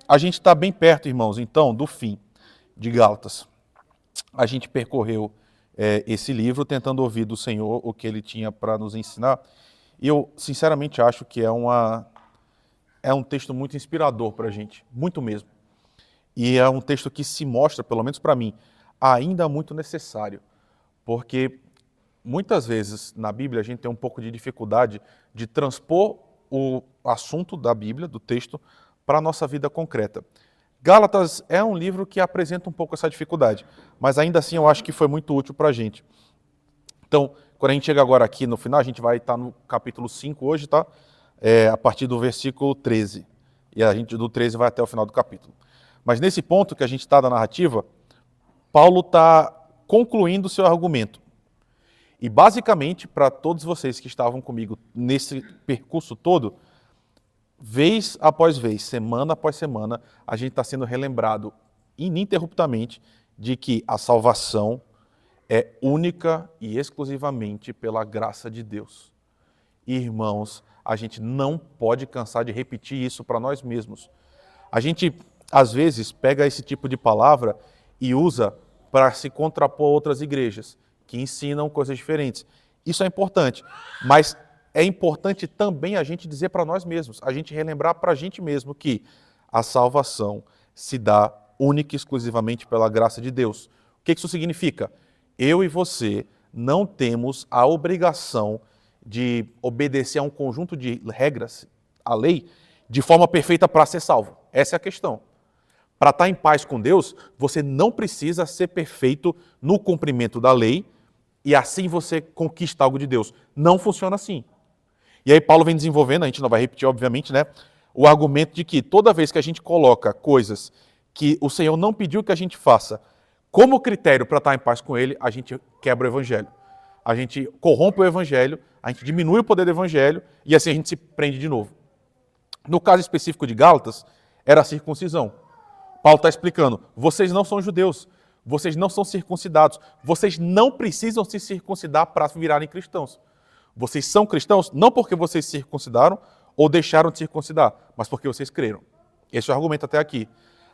A gente está bem perto, irmãos, então, do fim de Gálatas. A gente percorreu esse livro tentando ouvir do Senhor o que ele tinha para nos ensinar. E eu, sinceramente, acho que é um texto muito inspirador para a gente, muito mesmo. E é um texto que se mostra, pelo menos para mim, ainda muito necessário. Porque muitas vezes na Bíblia a gente tem um pouco de dificuldade de transpor o assunto da Bíblia, do texto, para a nossa vida concreta. Gálatas é um livro que apresenta um pouco essa dificuldade, mas ainda assim eu acho que foi muito útil para a gente. Então, quando a gente chega agora aqui no final, a gente vai estar no capítulo 5 hoje, tá? A partir do versículo 13. E a gente do 13 vai até o final do capítulo. Mas nesse ponto que a gente está da narrativa, Paulo está concluindo o seu argumento. E basicamente, para todos vocês que estavam comigo nesse percurso todo, vez após vez, semana após semana, a gente está sendo relembrado ininterruptamente de que a salvação é única e exclusivamente pela graça de Deus. Irmãos, a gente não pode cansar de repetir isso para nós mesmos. A gente, às vezes, pega esse tipo de palavra e usa para se contrapor a outras igrejas que ensinam coisas diferentes. Isso é importante, mas é importante também a gente dizer para nós mesmos, a gente relembrar para a gente mesmo que a salvação se dá única e exclusivamente pela graça de Deus. O que isso significa? Eu e você não temos a obrigação de obedecer a um conjunto de regras, a lei, de forma perfeita para ser salvo. Essa é a questão. Para estar em paz com Deus, você não precisa ser perfeito no cumprimento da lei e assim você conquista algo de Deus. Não funciona assim. E aí Paulo vem desenvolvendo, a gente não vai repetir, obviamente, né, o argumento de que toda vez que a gente coloca coisas que o Senhor não pediu que a gente faça como critério para estar em paz com Ele, a gente quebra o Evangelho. A gente corrompe o Evangelho, a gente diminui o poder do Evangelho e assim a gente se prende de novo. No caso específico de Gálatas, era a circuncisão. Paulo está explicando, vocês não são judeus, vocês não são circuncidados, vocês não precisam se circuncidar para virarem cristãos. Vocês são cristãos não porque vocês se circuncidaram ou deixaram de circuncidar, mas porque vocês creram. Esse é o argumento até aqui.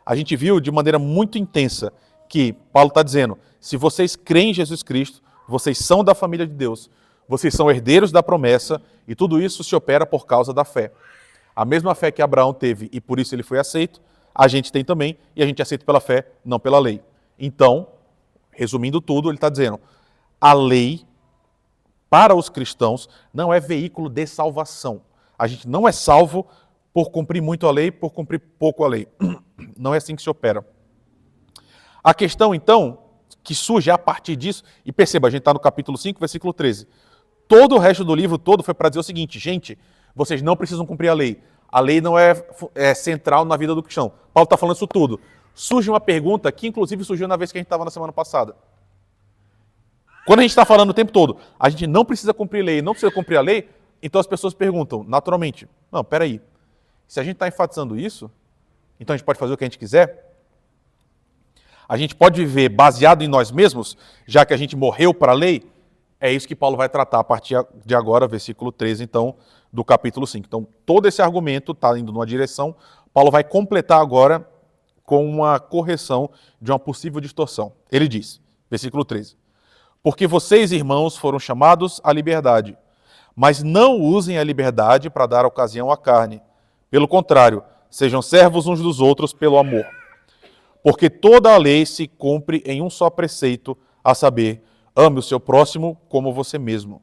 A gente viu de maneira muito intensa que Paulo está dizendo, se vocês creem em Jesus Cristo, vocês são da família de Deus, vocês são herdeiros da promessa e tudo isso se opera por causa da fé. A mesma fé que Abraão teve e por isso ele foi aceito, a gente tem também e a gente aceita pela fé, não pela lei. Então, resumindo tudo, ele está dizendo, a lei para os cristãos não é veículo de salvação. A gente não é salvo por cumprir muito a lei, por cumprir pouco a lei. Não é assim que se opera. A questão, então, que surge a partir disso, e perceba, a gente está no capítulo 5, versículo 13. Todo o resto do livro todo foi para dizer o seguinte, gente, vocês não precisam cumprir a lei. A lei não é central na vida do cristão. Paulo está falando isso tudo. Surge uma pergunta que, inclusive, surgiu na vez que a gente estava na semana passada. Quando a gente está falando o tempo todo, a gente não precisa cumprir lei, não precisa cumprir a lei, então as pessoas perguntam, naturalmente, não, peraí, se a gente está enfatizando isso, então a gente pode fazer o que a gente quiser? A gente pode viver baseado em nós mesmos, já que a gente morreu para a lei? É isso que Paulo vai tratar a partir de agora, versículo 13, então, do capítulo 5. Então, todo esse argumento está indo numa direção, Paulo vai completar agora com uma correção de uma possível distorção. Ele diz, versículo 13, porque vocês, irmãos, foram chamados à liberdade, mas não usem a liberdade para dar ocasião à carne. Pelo contrário, sejam servos uns dos outros pelo amor. Porque toda a lei se cumpre em um só preceito, a saber, ame o seu próximo como você mesmo.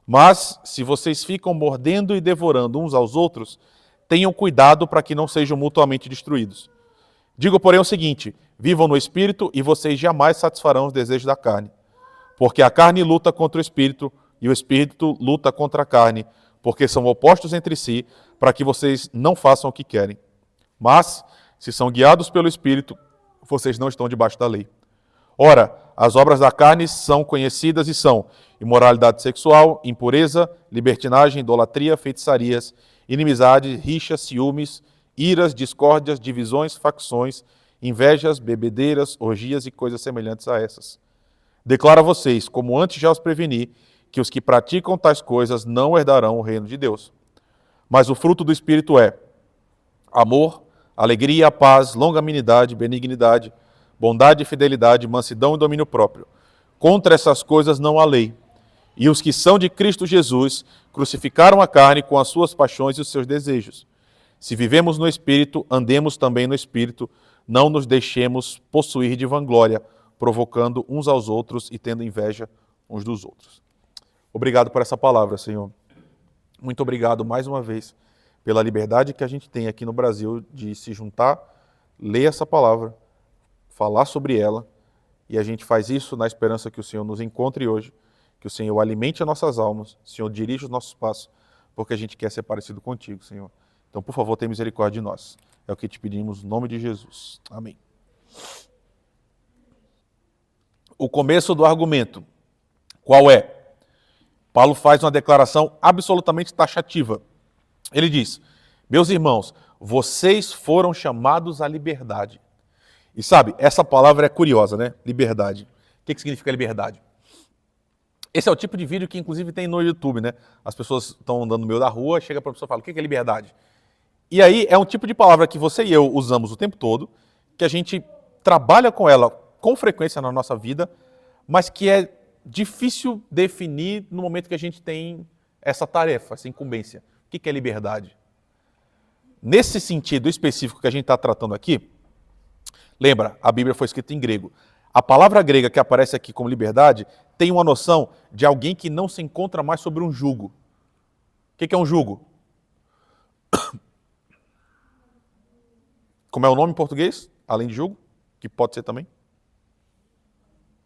Mas, se vocês ficam mordendo e devorando uns aos outros, tenham cuidado para que não sejam mutuamente destruídos. Digo, porém, o seguinte, vivam no Espírito e vocês jamais satisfarão os desejos da carne. Porque a carne luta contra o Espírito e o Espírito luta contra a carne, porque são opostos entre si, para que vocês não façam o que querem. Mas, se são guiados pelo Espírito, vocês não estão debaixo da lei. Ora, as obras da carne são conhecidas e são imoralidade sexual, impureza, libertinagem, idolatria, feitiçarias, inimizade, rixas, ciúmes, iras, discórdias, divisões, facções, invejas, bebedeiras, orgias e coisas semelhantes a essas. Declaro a vocês, como antes já os preveni, que os que praticam tais coisas não herdarão o reino de Deus. Mas o fruto do Espírito é amor, alegria, paz, longanimidade, benignidade, bondade, fidelidade, mansidão e domínio próprio. Contra essas coisas não há lei. E os que são de Cristo Jesus crucificaram a carne com as suas paixões e os seus desejos. Se vivemos no Espírito, andemos também no Espírito, não nos deixemos possuir de vanglória, provocando uns aos outros e tendo inveja uns dos outros. Obrigado por essa palavra, Senhor. Muito obrigado mais uma vez pela liberdade que a gente tem aqui no Brasil de se juntar, ler essa palavra, falar sobre ela, e a gente faz isso na esperança que o Senhor nos encontre hoje, que o Senhor alimente as nossas almas, o Senhor dirija os nossos passos, porque a gente quer ser parecido contigo, Senhor. Então, por favor, tenha misericórdia de nós. É o que te pedimos no nome de Jesus. Amém. O começo do argumento. Qual é? Paulo faz uma declaração absolutamente taxativa. Ele diz: meus irmãos, vocês foram chamados à liberdade. E sabe, essa palavra é curiosa, né? Liberdade. O que significa liberdade? Esse é o tipo de vídeo que inclusive tem no YouTube, né? As pessoas estão andando no meio da rua, chega para a pessoa e fala: o que é liberdade? E aí é um tipo de palavra que você e eu usamos o tempo todo, que a gente trabalha com ela com frequência na nossa vida, mas que é difícil definir no momento que a gente tem essa tarefa, essa incumbência. O que é liberdade? Nesse sentido específico que a gente está tratando aqui, lembra, a Bíblia foi escrita em grego. A palavra grega que aparece aqui como liberdade tem uma noção de alguém que não se encontra mais sobre um jugo. O que é um jugo? Como é o nome em português, além de jugo, que pode ser também?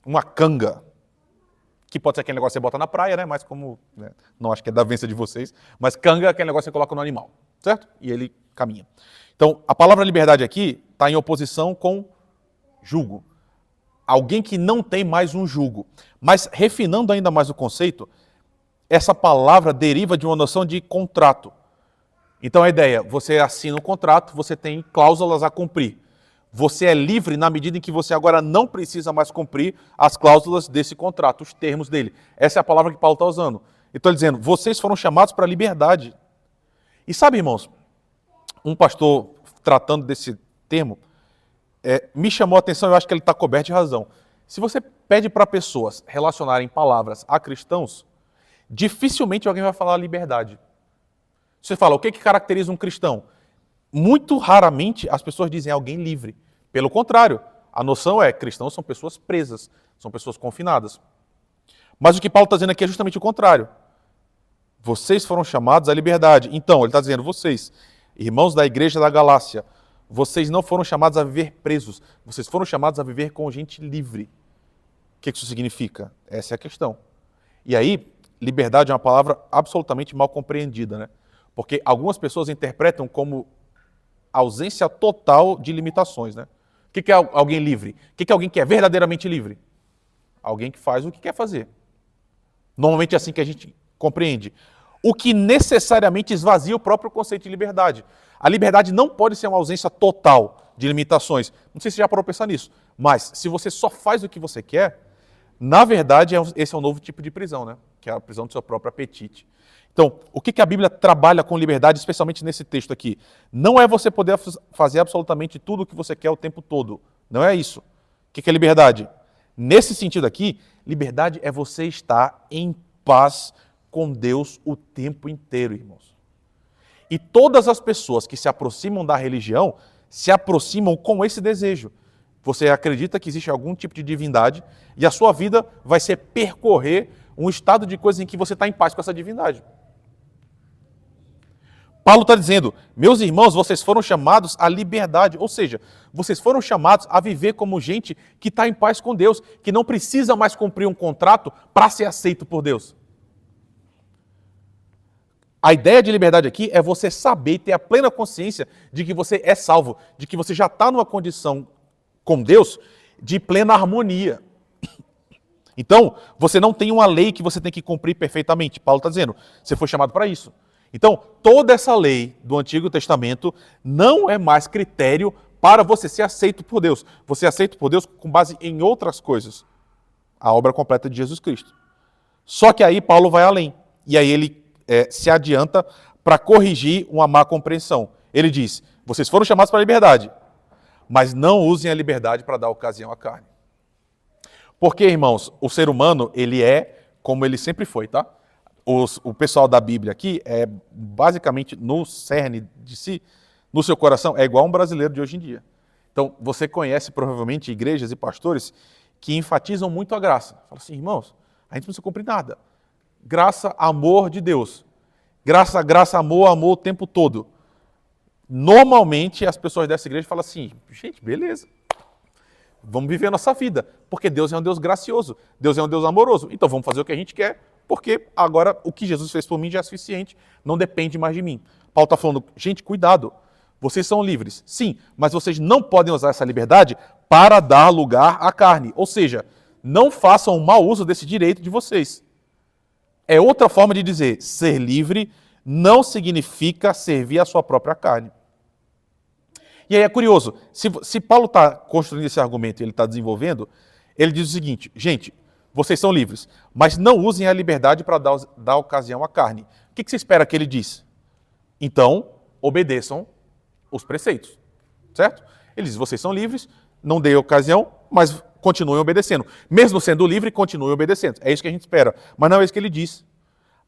Uma canga, que pode ser aquele negócio que você bota na praia, né? Mas como, né? Não acho que é da vência de vocês, mas canga é aquele negócio que você coloca no animal, certo? E ele caminha. Então, a palavra liberdade aqui está em oposição com jugo. Alguém que não tem mais um jugo. Mas, refinando ainda mais o conceito, essa palavra deriva de uma noção de contrato. Então a ideia, você assina um contrato, você tem cláusulas a cumprir. Você é livre na medida em que você agora não precisa mais cumprir as cláusulas desse contrato, os termos dele. Essa é a palavra que Paulo está usando. Então ele dizendo, vocês foram chamados para a liberdade. E sabe, irmãos, um pastor tratando desse termo, me chamou a atenção, eu acho que ele está coberto de razão. Se você pede para pessoas relacionarem palavras a cristãos, dificilmente alguém vai falar liberdade. Você fala, o que caracteriza um cristão? Muito raramente as pessoas dizem alguém livre. Pelo contrário, a noção é, cristãos são pessoas presas, são pessoas confinadas. Mas o que Paulo está dizendo aqui é justamente o contrário. Vocês foram chamados à liberdade. Então, ele está dizendo, vocês, irmãos da igreja da Galácia, vocês não foram chamados a viver presos, vocês foram chamados a viver com gente livre. O que isso significa? Essa é a questão. E aí, liberdade é uma palavra absolutamente mal compreendida, né? Porque algumas pessoas interpretam como ausência total de limitações, né? O que é alguém livre? O que é alguém que é verdadeiramente livre? Alguém que faz o que quer fazer. Normalmente é assim que a gente compreende. O que necessariamente esvazia o próprio conceito de liberdade. A liberdade não pode ser uma ausência total de limitações. Não sei se você já parou para pensar nisso, mas se você só faz o que você quer, na verdade esse é um novo tipo de prisão, né? Que é a prisão do seu próprio apetite. Então, o que a Bíblia trabalha com liberdade, especialmente nesse texto aqui? Não é você poder fazer absolutamente tudo o que você quer o tempo todo. Não é isso. O que é liberdade? Nesse sentido aqui, liberdade é você estar em paz com Deus o tempo inteiro, irmãos. E todas as pessoas que se aproximam da religião, se aproximam com esse desejo. Você acredita que existe algum tipo de divindade e a sua vida vai ser percorrer um estado de coisa em que você está em paz com essa divindade. Paulo está dizendo, meus irmãos, vocês foram chamados à liberdade, ou seja, vocês foram chamados a viver como gente que está em paz com Deus, que não precisa mais cumprir um contrato para ser aceito por Deus. A ideia de liberdade aqui é você saber e ter a plena consciência de que você é salvo, de que você já está numa condição com Deus de plena harmonia. Então, você não tem uma lei que você tem que cumprir perfeitamente. Paulo está dizendo, você foi chamado para isso. Então, toda essa lei do Antigo Testamento não é mais critério para você ser aceito por Deus. Você é aceito por Deus com base em outras coisas. A obra completa de Jesus Cristo. Só que aí Paulo vai além. E aí ele se adianta para corrigir uma má compreensão. Ele diz, Vocês foram chamados para a liberdade, mas não usem a liberdade para dar ocasião à carne. Porque, irmãos, o ser humano, ele é como ele sempre foi, tá? O pessoal da Bíblia aqui é basicamente no cerne de si, no seu coração, é igual um brasileiro de hoje em dia. Então, você conhece provavelmente igrejas e pastores que enfatizam muito a graça. Fala assim, irmãos, a gente não precisa cumprir nada. Graça, amor de Deus. Graça, graça, amor, amor o tempo todo. Normalmente, as pessoas dessa igreja falam assim, gente, beleza. Vamos viver a nossa vida, porque Deus é um Deus gracioso, Deus é um Deus amoroso. Então vamos fazer o que a gente quer, porque agora o que Jesus fez por mim já é suficiente, não depende mais de mim. Paulo está falando, gente, cuidado, vocês são livres, sim, mas vocês não podem usar essa liberdade para dar lugar à carne. Ou seja, não façam um mau uso desse direito de vocês. É outra forma de dizer, ser livre não significa servir a sua própria carne. E aí é curioso, se Paulo está construindo esse argumento e ele está desenvolvendo, ele diz o seguinte, gente, vocês são livres, mas não usem a liberdade para dar ocasião à carne. O que você espera que ele diz? Então, obedeçam os preceitos, certo? Ele diz, vocês são livres, não deem ocasião, mas continuem obedecendo. Mesmo sendo livre, continuem obedecendo. É isso que a gente espera, mas não é isso que ele diz.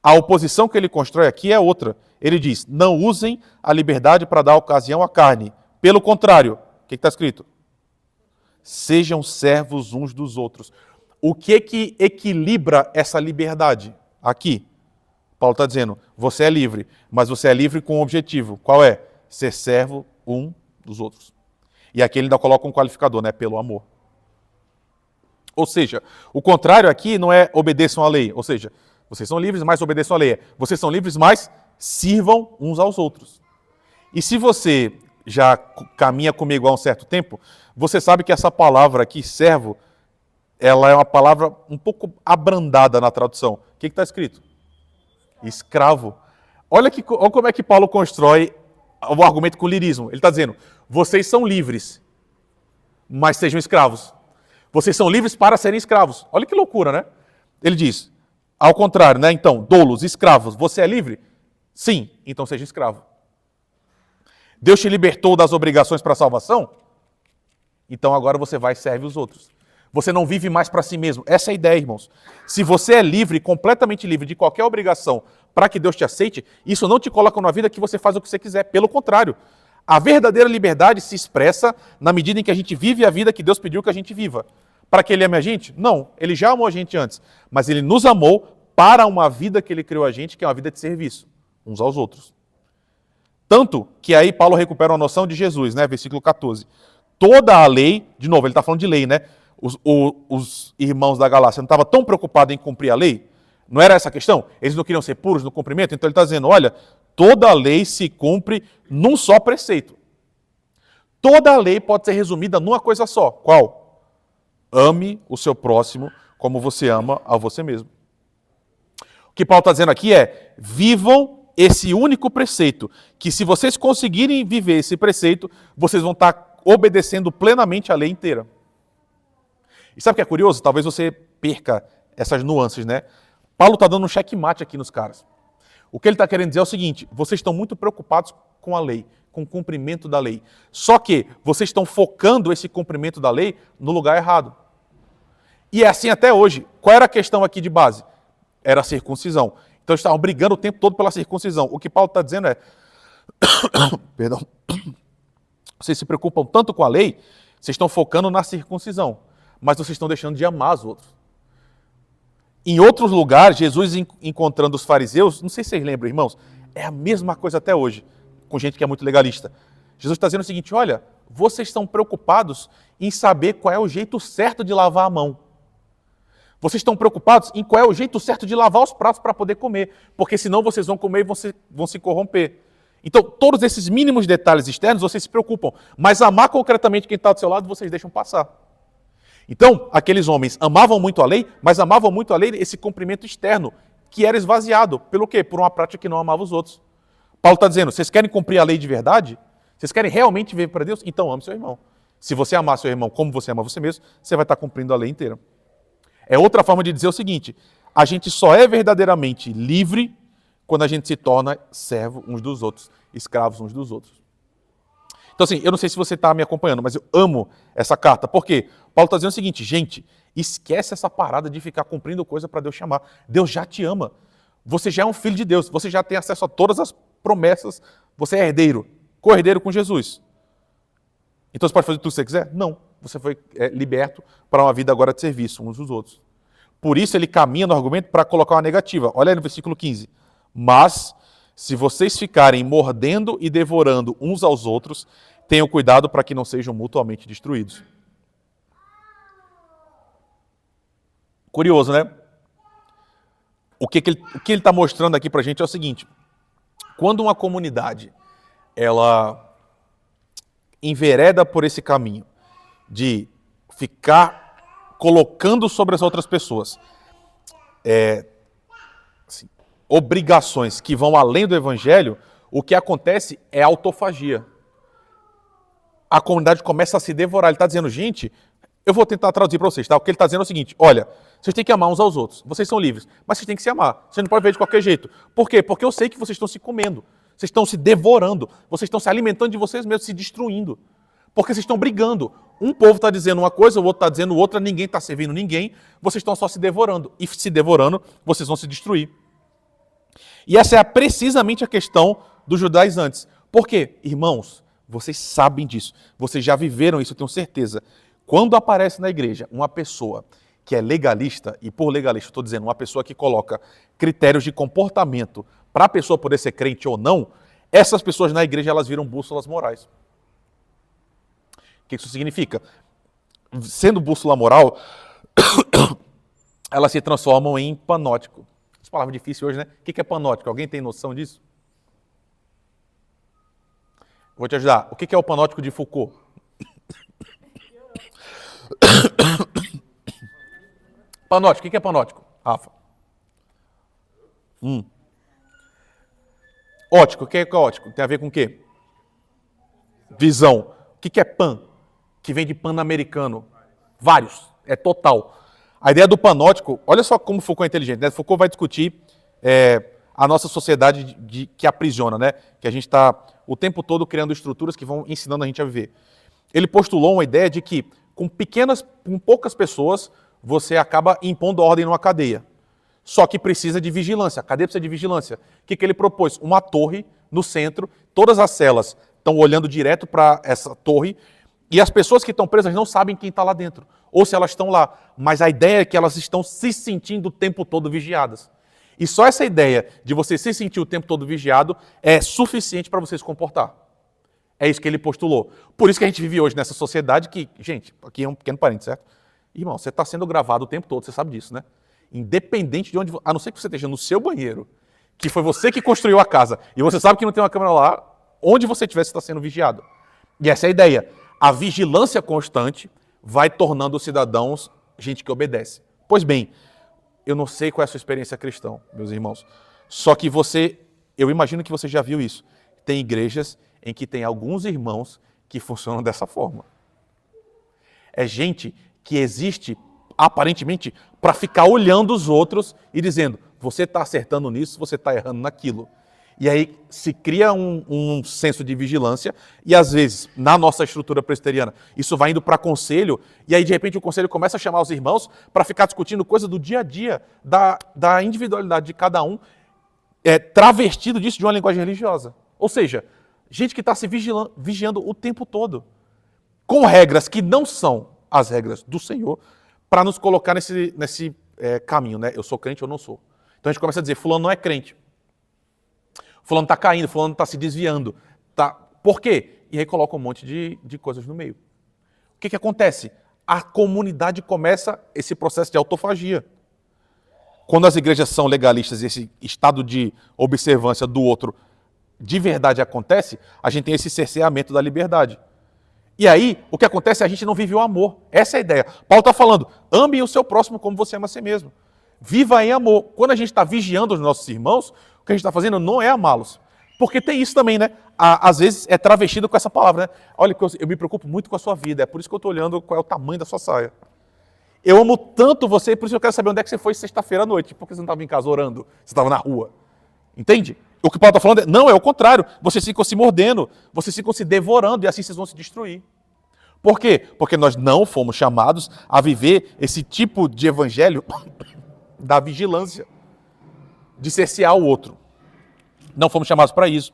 A oposição que ele constrói aqui é outra. Ele diz, não usem a liberdade para dar ocasião à carne. Pelo contrário, o que está escrito? Sejam servos uns dos outros. O que equilibra essa liberdade? Aqui, Paulo está dizendo, você é livre, mas você é livre com um objetivo. Qual é? Ser servo um dos outros. E aqui ele ainda coloca um qualificador, né? Pelo amor. Ou seja, o contrário aqui não é obedeçam à lei. Ou seja, vocês são livres, mas obedeçam à lei. Vocês são livres, mas sirvam uns aos outros. E se você já caminha comigo há um certo tempo, você sabe que essa palavra aqui, servo, ela é uma palavra um pouco abrandada na tradução. O que está escrito? Escravo. Olha como é que Paulo constrói o argumento com lirismo. Ele está dizendo, vocês são livres, mas sejam escravos. Vocês são livres para serem escravos. Olha que loucura, né? Ele diz, ao contrário, né? Então, doulos, escravos, você é livre? Sim, então seja escravo. Deus te libertou das obrigações para a salvação? Então agora você vai e serve os outros. Você não vive mais para si mesmo. Essa é a ideia, irmãos. Se você é livre, completamente livre de qualquer obrigação para que Deus te aceite, isso não te coloca numa vida que você faz o que você quiser. Pelo contrário, a verdadeira liberdade se expressa na medida em que a gente vive a vida que Deus pediu que a gente viva. Para que Ele ame a gente? Não, Ele já amou a gente antes. Mas Ele nos amou para uma vida que Ele criou a gente, que é uma vida de serviço, uns aos outros. Tanto que aí Paulo recupera uma noção de Jesus, né? Versículo 14. Toda a lei, de novo, ele está falando de lei, né? Os irmãos da Galácia não estavam tão preocupados em cumprir a lei? Não era essa a questão? Eles não queriam ser puros no cumprimento? Então ele está dizendo, olha, toda a lei se cumpre num só preceito. Toda a lei pode ser resumida numa coisa só. Qual? Ame o seu próximo como você ama a você mesmo. O que Paulo está dizendo aqui é, vivam esse único preceito, que se vocês conseguirem viver esse preceito, vocês vão estar obedecendo plenamente a lei inteira. E sabe o que é curioso? Talvez você perca essas nuances, né? Paulo está dando um checkmate aqui nos caras. O que ele está querendo dizer é o seguinte, vocês estão muito preocupados com a lei, com o cumprimento da lei. Só que vocês estão focando esse cumprimento da lei no lugar errado. E é assim até hoje. Qual era a questão aqui de base? Era a circuncisão. Então eles estavam brigando o tempo todo pela circuncisão. O que Paulo está dizendo é, perdão, vocês se preocupam tanto com a lei, vocês estão focando na circuncisão, mas vocês estão deixando de amar os outros. Em outros lugares, Jesus encontrando os fariseus, não sei se vocês lembram, irmãos, é a mesma coisa até hoje, com gente que é muito legalista. Jesus está dizendo o seguinte, olha, vocês estão preocupados em saber qual é o jeito certo de lavar a mão. Vocês estão preocupados em qual é o jeito certo de lavar os pratos para poder comer, porque senão vocês vão comer e vão se corromper. Então, todos esses mínimos detalhes externos, vocês se preocupam, mas amar concretamente quem está do seu lado, vocês deixam passar. Então, aqueles homens amavam muito a lei, mas amavam muito a lei esse cumprimento externo, que era esvaziado. Pelo quê? Por uma prática que não amava os outros. Paulo está dizendo, vocês querem cumprir a lei de verdade? Vocês querem realmente viver para Deus? Então ame seu irmão. Se você amar seu irmão como você ama você mesmo, você vai estar cumprindo a lei inteira. É outra forma de dizer o seguinte, a gente só é verdadeiramente livre quando a gente se torna servo uns dos outros, escravos uns dos outros. Então, assim, eu não sei se você está me acompanhando, mas eu amo essa carta. Por quê? Paulo está dizendo o seguinte, gente, esquece essa parada de ficar cumprindo coisa para Deus chamar. Deus já te ama. Você já é um filho de Deus. Você já tem acesso a todas as promessas. Você é herdeiro, co-herdeiro com Jesus. Então você pode fazer tudo que você quiser? Não. Você foi liberto para uma vida agora de serviço uns dos outros. Por isso ele caminha no argumento para colocar uma negativa. Olha aí no versículo 15. Mas, se vocês ficarem mordendo e devorando uns aos outros, tenham cuidado para que não sejam mutuamente destruídos. Curioso, né? O que ele está mostrando aqui para a gente é o seguinte. Quando uma comunidade ela envereda por esse caminho de ficar colocando sobre as outras pessoas assim, obrigações que vão além do evangelho, o que acontece é autofagia. A comunidade começa a se devorar. Ele está dizendo, gente, eu vou tentar traduzir para vocês, tá? O que ele está dizendo é o seguinte, olha, vocês têm que amar uns aos outros, vocês são livres, mas vocês têm que se amar, você não pode ver de qualquer jeito. Por quê? Porque eu sei que vocês estão se comendo, vocês estão se devorando, vocês estão se alimentando de vocês mesmos, se destruindo, porque vocês estão brigando. Um povo está dizendo uma coisa, o outro está dizendo outra, ninguém está servindo ninguém, vocês estão só se devorando, e se devorando, vocês vão se destruir. E essa é precisamente a questão dos judaizantes. Por quê? Irmãos, vocês sabem disso, vocês já viveram isso, eu tenho certeza. Quando aparece na igreja uma pessoa que é legalista, e por legalista estou dizendo uma pessoa que coloca critérios de comportamento para a pessoa poder ser crente ou não, essas pessoas na igreja elas viram bússolas morais. O que isso significa? Sendo bússola moral, elas se transformam em panótico. Essa palavra difícil hoje, né? O que é panótico? Alguém tem noção disso? Vou te ajudar. O que é o panótico de Foucault? Panótico, o que é panótico, Rafa? Ótico, o que é ótico? Tem a ver com o quê? Visão. O que é pan? Que vem de pan-americano. Vários, é total. A ideia do panótico, olha só como Foucault é inteligente, né? Foucault vai discutir a nossa sociedade que aprisiona, né? Que a gente está o tempo todo criando estruturas que vão ensinando a gente a viver. Ele postulou uma ideia de que com poucas pessoas, você acaba impondo ordem numa cadeia. Só que precisa de vigilância. A cadeia precisa de vigilância. O que ele propôs? Uma torre no centro, todas as celas estão olhando direto para essa torre e as pessoas que estão presas não sabem quem está lá dentro, ou se elas estão lá. Mas a ideia é que elas estão se sentindo o tempo todo vigiadas. E só essa ideia de você se sentir o tempo todo vigiado é suficiente para você se comportar. É isso que ele postulou. Por isso que a gente vive hoje nessa sociedade que, gente, aqui é um pequeno parênteses, certo? Irmão, você está sendo gravado o tempo todo, você sabe disso, né? Independente de onde, a não ser que você esteja no seu banheiro, que foi você que construiu a casa, e você sabe que não tem uma câmera lá, onde você estiver, você está sendo vigiado. E essa é a ideia. A vigilância constante vai tornando os cidadãos gente que obedece. Pois bem, eu não sei qual é a sua experiência cristã, meus irmãos, só que eu imagino que você já viu isso. Tem igrejas em que tem alguns irmãos que funcionam dessa forma. É gente que existe, aparentemente, para ficar olhando os outros e dizendo, você está acertando nisso, você está errando naquilo. E aí se cria um senso de vigilância e, às vezes, na nossa estrutura presbiteriana, isso vai indo para conselho e aí, de repente, o conselho começa a chamar os irmãos para ficar discutindo coisa do dia a dia, da individualidade de cada um, travestido disso de uma linguagem religiosa. Ou seja, gente que está se vigiando o tempo todo, com regras que não são as regras do Senhor, para nos colocar nesse caminho, né? Eu sou crente ou não sou. Então a gente começa a dizer, fulano não é crente. Fulano está caindo, fulano está se desviando. Tá? Por quê? E aí coloca um monte de coisas no meio. O que acontece? A comunidade começa esse processo de autofagia. Quando as igrejas são legalistas e esse estado de observância do outro de verdade acontece, a gente tem esse cerceamento da liberdade. E aí, o que acontece é a gente não vive o amor. Essa é a ideia. Paulo está falando, ame o seu próximo como você ama a si mesmo. Viva em amor. Quando a gente está vigiando os nossos irmãos, o que a gente está fazendo não é amá-los. Porque tem isso também, né? Às vezes é travestido com essa palavra, né? Olha, eu me preocupo muito com a sua vida, é por isso que eu estou olhando qual é o tamanho da sua saia. Eu amo tanto você, por isso eu quero saber onde é que você foi sexta-feira à noite, porque você não estava em casa orando, você estava na rua. Entende? O que Paulo está falando não, é o contrário. Vocês ficam se mordendo, vocês ficam se devorando e assim vocês vão se destruir. Por quê? Porque nós não fomos chamados a viver esse tipo de evangelho da vigilância, de cercear o outro. Não fomos chamados para isso.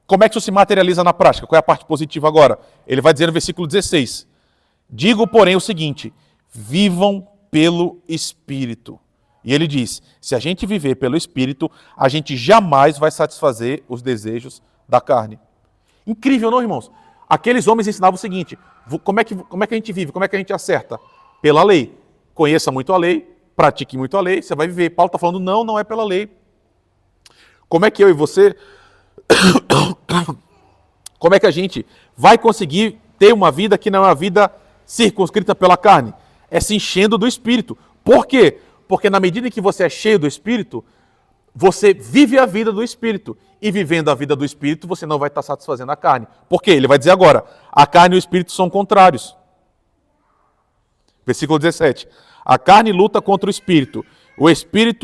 Como é que isso se materializa na prática? Qual é a parte positiva agora? Ele vai dizer no versículo 16: digo, porém, o seguinte: vivam pelo Espírito. E ele diz, se a gente viver pelo Espírito, a gente jamais vai satisfazer os desejos da carne. Incrível, não, irmãos? Aqueles homens ensinavam o seguinte: como é que a gente vive? Como é que a gente acerta? Pela lei. Conheça muito a lei, pratique muito a lei, você vai viver. Paulo está falando, não é pela lei. Como é que eu e você, como é que a gente vai conseguir ter uma vida que não é uma vida circunscrita pela carne? É se enchendo do Espírito. Por quê? Porque na medida em que você é cheio do Espírito, você vive a vida do Espírito. E vivendo a vida do Espírito, você não vai estar satisfazendo a carne. Por quê? Ele vai dizer agora, a carne e o Espírito são contrários. Versículo 17. A carne luta contra o Espírito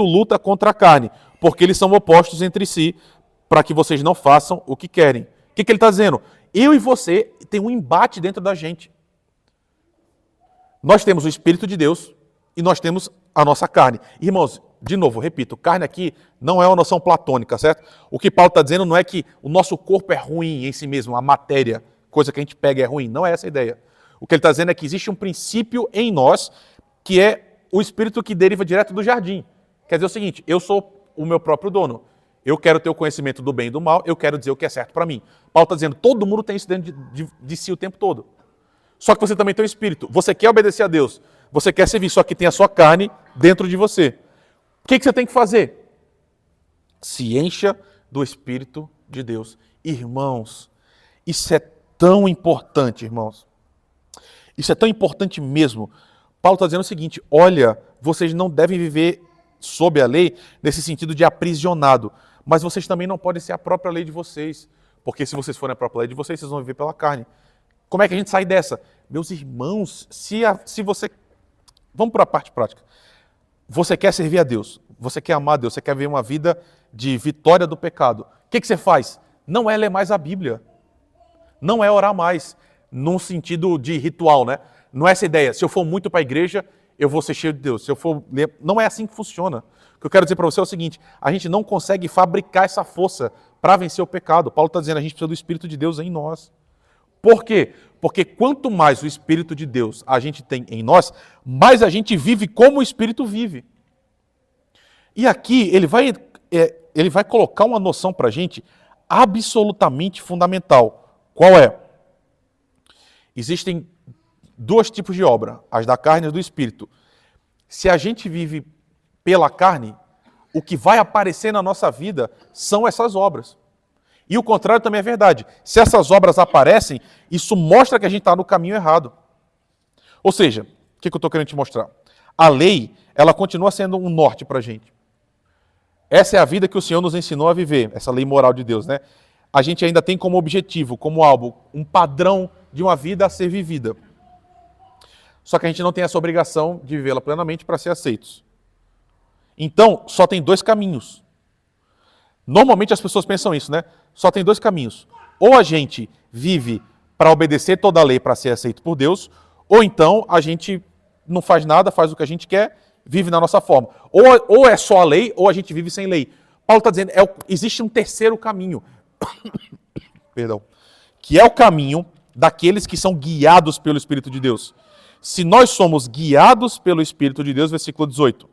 luta contra a carne, porque eles são opostos entre si, para que vocês não façam o que querem. O que ele está dizendo? Eu e você tem um embate dentro da gente. Nós temos o Espírito de Deus e nós temos a nossa carne. Irmãos, de novo, repito, carne aqui não é uma noção platônica, certo? O que Paulo está dizendo não é que o nosso corpo é ruim em si mesmo, a matéria, coisa que a gente pega é ruim. Não é essa a ideia. O que ele está dizendo é que existe um princípio em nós que é o Espírito que deriva direto do jardim. Quer dizer o seguinte, eu sou o meu próprio dono. Eu quero ter o conhecimento do bem e do mal, eu quero dizer o que é certo para mim. Paulo está dizendo, todo mundo tem isso dentro de si o tempo todo. Só que você também tem o Espírito. Você quer obedecer a Deus, você quer servir, só que tem a sua carne dentro de você. O que você tem que fazer? Se encha do Espírito de Deus. Irmãos, isso é tão importante, irmãos. Isso é tão importante mesmo. Paulo está dizendo o seguinte, olha, vocês não devem viver sob a lei nesse sentido de aprisionado, mas vocês também não podem ser a própria lei de vocês, porque se vocês forem a própria lei de vocês, vocês vão viver pela carne. Como é que a gente sai dessa? Meus irmãos, se você... Vamos para a parte prática. Você quer servir a Deus, você quer amar a Deus, você quer ver uma vida de vitória do pecado. O que você faz? Não é ler mais a Bíblia. Não é orar mais, num sentido de ritual, né? Não é essa ideia. Se eu for muito para a igreja, eu vou ser cheio de Deus. Se eu for ler... Não é assim que funciona. O que eu quero dizer para você é o seguinte, a gente não consegue fabricar essa força para vencer o pecado. Paulo está dizendo, a gente precisa do Espírito de Deus em nós. Por quê? Porque quanto mais o Espírito de Deus a gente tem em nós, mais a gente vive como o Espírito vive. E aqui ele vai colocar uma noção para a gente absolutamente fundamental. Qual é? Existem dois tipos de obra, as da carne e as do Espírito. Se a gente vive pela carne, o que vai aparecer na nossa vida são essas obras. E o contrário também é verdade. Se essas obras aparecem, isso mostra que a gente está no caminho errado. Ou seja, o que eu estou querendo te mostrar? A lei, ela continua sendo um norte para a gente. Essa é a vida que o Senhor nos ensinou a viver, essa lei moral de Deus, né? A gente ainda tem como objetivo, como algo, um padrão de uma vida a ser vivida. Só que a gente não tem essa obrigação de vivê-la plenamente para ser aceitos. Então, só tem dois caminhos. Normalmente as pessoas pensam isso, né? Só tem dois caminhos. Ou a gente vive para obedecer toda a lei para ser aceito por Deus, ou então a gente não faz nada, faz o que a gente quer, vive na nossa forma. Ou é só a lei, ou a gente vive sem lei. Paulo está dizendo, existe um terceiro caminho, perdão, que é o caminho daqueles que são guiados pelo Espírito de Deus. Se nós somos guiados pelo Espírito de Deus, versículo 18,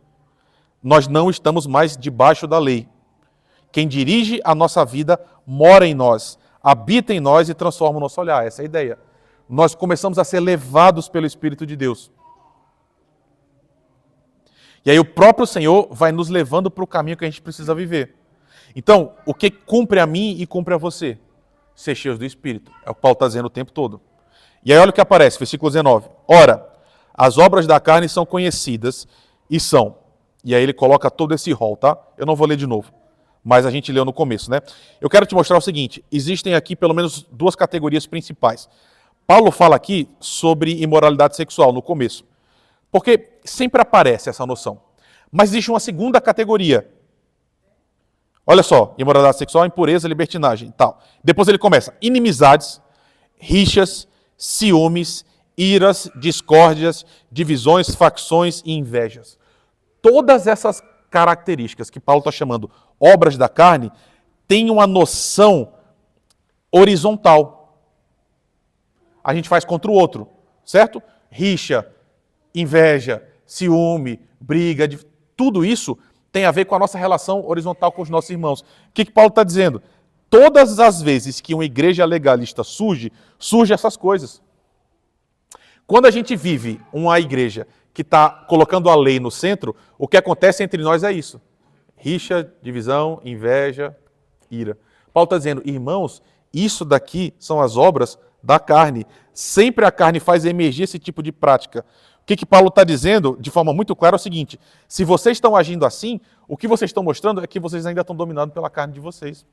nós não estamos mais debaixo da lei. Quem dirige a nossa vida mora em nós, habita em nós e transforma o nosso olhar. Essa é a ideia. Nós começamos a ser levados pelo Espírito de Deus. E aí o próprio Senhor vai nos levando para o caminho que a gente precisa viver. Então, o que cumpre a mim e cumpre a você? Ser cheios do Espírito. É o que Paulo está dizendo o tempo todo. E aí olha o que aparece, versículo 19. Ora, as obras da carne são conhecidas e são. E aí ele coloca todo esse rol, tá? Eu não vou ler de novo, mas a gente leu no começo, né? Eu quero te mostrar o seguinte, existem aqui pelo menos duas categorias principais. Paulo fala aqui sobre imoralidade sexual no começo, porque sempre aparece essa noção. Mas existe uma segunda categoria, Olha só, imoralidade sexual, impureza, libertinagem e tal. Depois ele começa, inimizades, rixas, ciúmes, iras, discórdias, divisões, facções e invejas. Todas essas características que Paulo está chamando obras da carne têm uma noção horizontal. A gente faz contra o outro, certo? Rixa, inveja, ciúme, briga, tudo isso tem a ver com a nossa relação horizontal com os nossos irmãos. O que Paulo está dizendo? Todas as vezes que uma igreja legalista surge essas coisas. Quando a gente vive uma igreja que está colocando a lei no centro, o que acontece entre nós é isso. Rixa, divisão, inveja, ira. Paulo está dizendo, irmãos, isso daqui são as obras da carne. Sempre a carne faz emergir esse tipo de prática. O que Paulo está dizendo, de forma muito clara, é o seguinte: se vocês estão agindo assim, o que vocês estão mostrando é que vocês ainda estão dominados pela carne de vocês.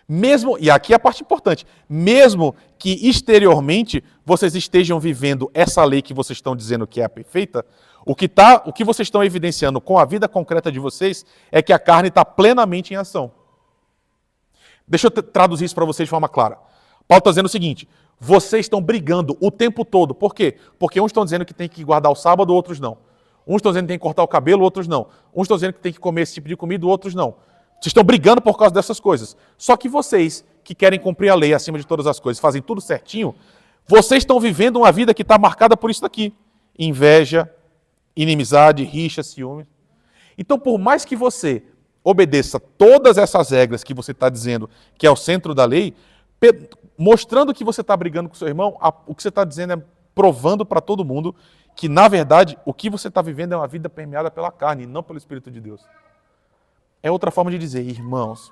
Mesmo, e aqui é a parte importante, mesmo que exteriormente vocês estejam vivendo essa lei que vocês estão dizendo que é a perfeita, o que vocês estão evidenciando com a vida concreta de vocês é que a carne está plenamente em ação. Deixa eu traduzir isso para vocês de forma clara. Paulo está dizendo o seguinte: vocês estão brigando o tempo todo. Por quê? Porque uns estão dizendo que tem que guardar o sábado, outros não. Uns estão dizendo que tem que cortar o cabelo, outros não. Uns estão dizendo que tem que comer esse tipo de comida, outros não. Vocês estão brigando por causa dessas coisas. Só que vocês, que querem cumprir a lei acima de todas as coisas, fazem tudo certinho, vocês estão vivendo uma vida que está marcada por isso daqui. Inveja, inimizade, rixa, ciúme. Então, por mais que você obedeça todas essas regras que você está dizendo que é o centro da lei, mostrando que você está brigando com seu irmão, o que você está dizendo é provando para todo mundo que, na verdade, o que você está vivendo é uma vida permeada pela carne e não pelo Espírito de Deus. É outra forma de dizer, irmãos.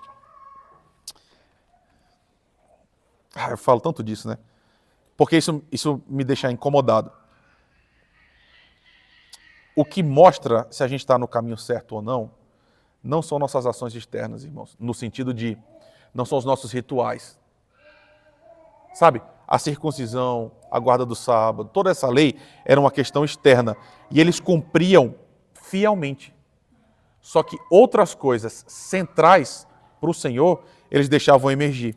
Eu falo tanto disso, né? Porque isso me deixa incomodado. O que mostra se a gente está no caminho certo ou não são nossas ações externas, irmãos. No sentido de, não são os nossos rituais. Sabe? A circuncisão, a guarda do sábado, toda essa lei era uma questão externa. E eles cumpriam fielmente. Só que outras coisas centrais para o Senhor, eles deixavam emergir.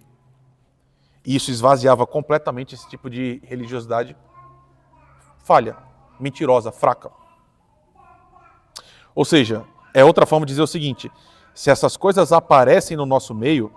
E isso esvaziava completamente esse tipo de religiosidade falha, mentirosa, fraca. Ou seja, é outra forma de dizer o seguinte: se essas coisas aparecem no nosso meio,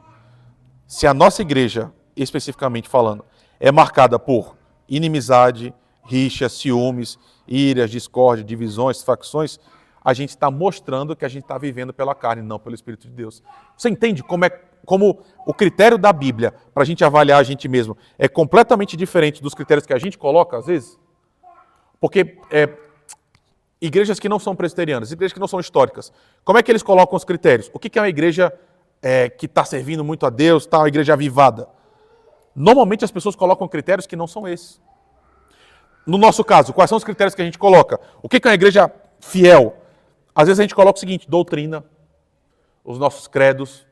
se a nossa igreja, especificamente falando, é marcada por inimizade, rixa, ciúmes, iras, discórdia, divisões, facções, a gente está mostrando que a gente está vivendo pela carne, não pelo Espírito de Deus. Você entende como o critério da Bíblia para a gente avaliar a gente mesmo é completamente diferente dos critérios que a gente coloca, às vezes? Porque igrejas que não são presbiterianas, igrejas que não são históricas, como é que eles colocam os critérios? O que é uma igreja que está servindo muito a Deus, tá, uma igreja avivada? Normalmente as pessoas colocam critérios que não são esses. No nosso caso, quais são os critérios que a gente coloca? O que é uma igreja fiel? Às vezes a gente coloca o seguinte: doutrina, os nossos credos,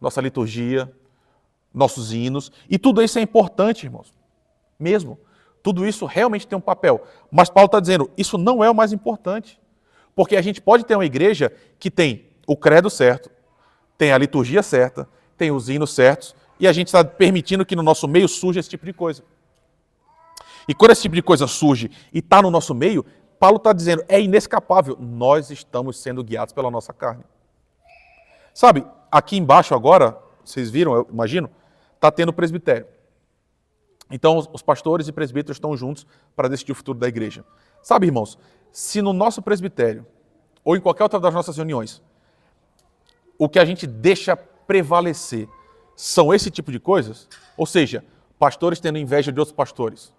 nossa liturgia, nossos hinos, e tudo isso é importante, irmãos, mesmo. Tudo isso realmente tem um papel. Mas Paulo está dizendo, isso não é o mais importante. Porque a gente pode ter uma igreja que tem o credo certo, tem a liturgia certa, tem os hinos certos, e a gente está permitindo que no nosso meio surja esse tipo de coisa. E quando esse tipo de coisa surge e está no nosso meio, Paulo está dizendo, é inescapável, nós estamos sendo guiados pela nossa carne. Sabe, aqui embaixo agora, vocês viram, eu imagino, está tendo presbitério. Então os pastores e presbíteros estão juntos para decidir o futuro da igreja. Sabe, irmãos, se no nosso presbitério, ou em qualquer outra das nossas reuniões, o que a gente deixa prevalecer são esse tipo de coisas, ou seja, pastores tendo inveja de outros pastores,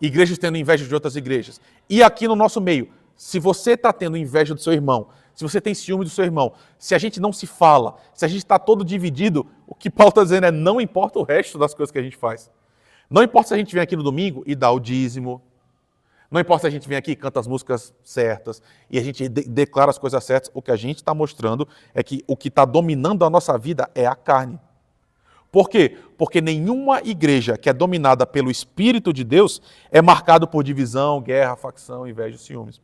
igrejas tendo inveja de outras igrejas. E aqui no nosso meio, se você está tendo inveja do seu irmão, se você tem ciúme do seu irmão, se a gente não se fala, se a gente está todo dividido, o que Paulo está dizendo é, não importa o resto das coisas que a gente faz. Não importa se a gente vem aqui no domingo e dá o dízimo, não importa se a gente vem aqui e canta as músicas certas, e a gente declara as coisas certas, o que a gente está mostrando é que o que está dominando a nossa vida é a carne. Por quê? Porque nenhuma igreja que é dominada pelo Espírito de Deus é marcada por divisão, guerra, facção, inveja e ciúmes.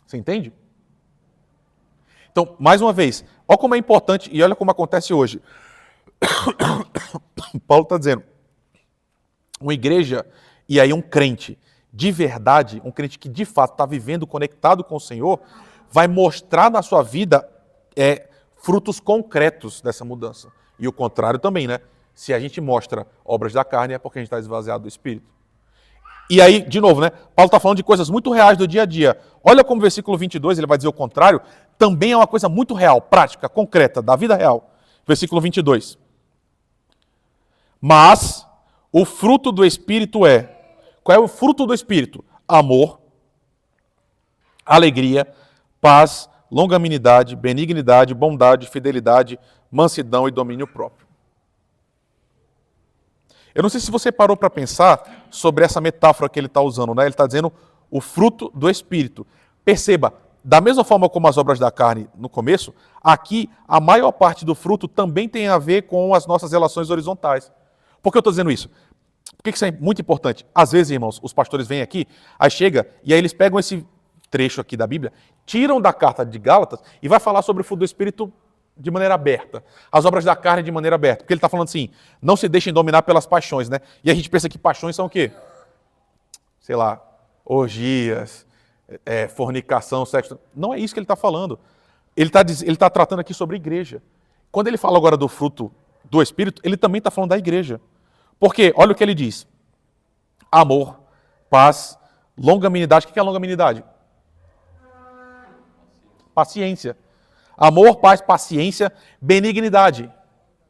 Você entende? Então, mais uma vez, olha como é importante e olha como acontece hoje. Paulo está dizendo, uma igreja e aí um crente de verdade, um crente que de fato está vivendo conectado com o Senhor, vai mostrar na sua vida frutos concretos dessa mudança. E o contrário também, né? Se a gente mostra obras da carne, é porque a gente está esvaziado do Espírito. E aí, de novo, né? Paulo está falando de coisas muito reais do dia a dia. Olha como o versículo 22, ele vai dizer o contrário, também é uma coisa muito real, prática, concreta, da vida real. Versículo 22. Mas o fruto do Espírito é... Qual é o fruto do Espírito? Amor, alegria, paz, longanimidade, benignidade, bondade, fidelidade, mansidão e domínio próprio. Eu não sei se você parou para pensar sobre essa metáfora que ele está usando, né? Ele está dizendo o fruto do Espírito. Perceba, da mesma forma como as obras da carne no começo, aqui a maior parte do fruto também tem a ver com as nossas relações horizontais. Por que eu estou dizendo isso? Por que isso é muito importante? Às vezes, irmãos, os pastores vêm aqui, aí chega e aí eles pegam esse trecho aqui da Bíblia, tiram da carta de Gálatas e vai falar sobre o fruto do Espírito de maneira aberta. As obras da carne de maneira aberta. Porque ele está falando assim, não se deixem dominar pelas paixões, né? E a gente pensa que paixões são o quê? Sei lá, orgias, fornicação, sexo. Não é isso que ele está falando. Ele está tratando aqui sobre a igreja. Quando ele fala agora do fruto do Espírito, ele também está falando da igreja. Porque, olha o que ele diz. Amor, paz, longanimidade. O que é longanimidade? Paciência. Amor, paz, paciência, benignidade,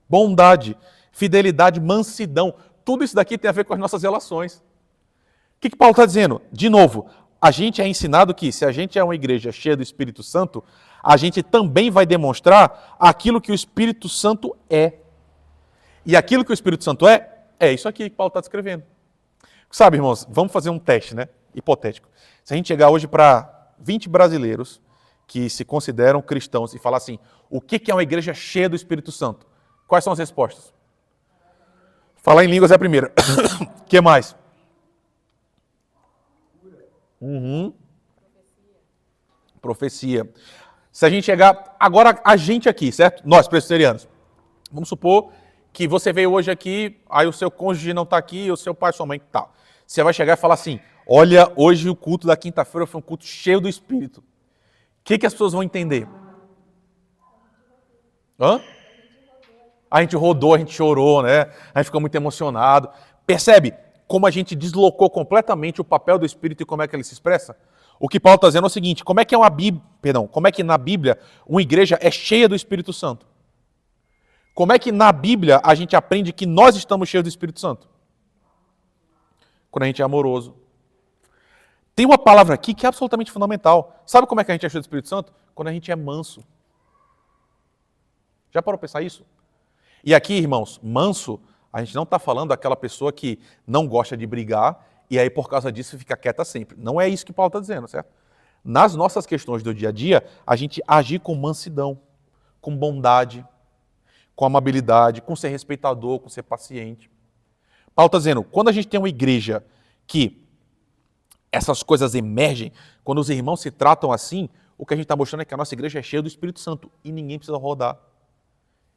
bondade, fidelidade, mansidão. Tudo isso daqui tem a ver com as nossas relações. O que Paulo está dizendo? De novo, a gente é ensinado que se a gente é uma igreja cheia do Espírito Santo, a gente também vai demonstrar aquilo que o Espírito Santo é. E aquilo que o Espírito Santo é isso aqui que Paulo está descrevendo. Sabe, irmãos, vamos fazer um teste, né? Hipotético. Se a gente chegar hoje para 20 brasileiros que se consideram cristãos e falar assim, o que é uma igreja cheia do Espírito Santo? Quais são as respostas? Falar em línguas é a primeira. O que mais? Profecia. Se a gente chegar... Agora, a gente aqui, certo? Nós, presbiterianos. Vamos supor que você veio hoje aqui, aí o seu cônjuge não está aqui, o seu pai, sua mãe está. Você vai chegar e falar assim, olha, hoje o culto da quinta-feira foi um culto cheio do Espírito. O que as pessoas vão entender? A gente rodou, a gente chorou, né? A gente ficou muito emocionado. Percebe como a gente deslocou completamente o papel do Espírito e como é que ele se expressa? O que Paulo está dizendo é o seguinte, como é que na Bíblia uma igreja é cheia do Espírito Santo? Como é que na Bíblia a gente aprende que nós estamos cheios do Espírito Santo? Quando a gente é amoroso. Tem uma palavra aqui que é absolutamente fundamental. Sabe como é que a gente é cheio do Espírito Santo? Quando a gente é manso. Já parou para pensar isso? E aqui, irmãos, manso, a gente não está falando daquela pessoa que não gosta de brigar e aí por causa disso fica quieta sempre. Não é isso que Paulo está dizendo, certo? Nas nossas questões do dia a dia, a gente agir com mansidão, com bondade, com amabilidade, com ser respeitador, com ser paciente. Paulo está dizendo, quando a gente tem uma igreja que essas coisas emergem, quando os irmãos se tratam assim, o que a gente está mostrando é que a nossa igreja é cheia do Espírito Santo e ninguém precisa rodar.